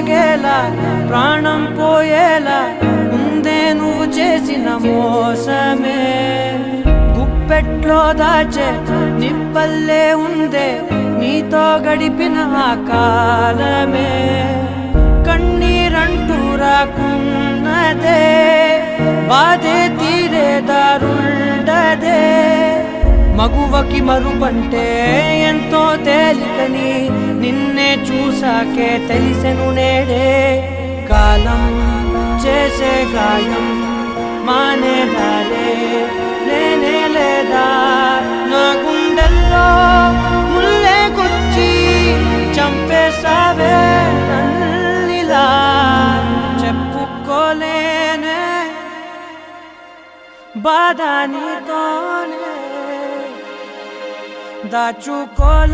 సాగేలా ప్రాణం పోయేలా ఉందే నువ్వు చేసిన మోసమే గుప్పెట్లో దాచే నిప్పల్లే ఉందే నీతో గడిపిన ఆ కాలమే కన్నీరంటూ రాకున్నదే బాధే తీరే దారుండదే మగువకి మరుపంటే ఎంతో తేలికని నిన్నే చూసాకే తెలిసెను నేడే కాలం చేసే గాయం మానేదాలే లేనే లేదా నా గుండెల్లో ముల్లే గుచ్చి చంపేసావే నన్నిలా చెప్పుకోలేనే బాధ నీతోనే దాచుకోలే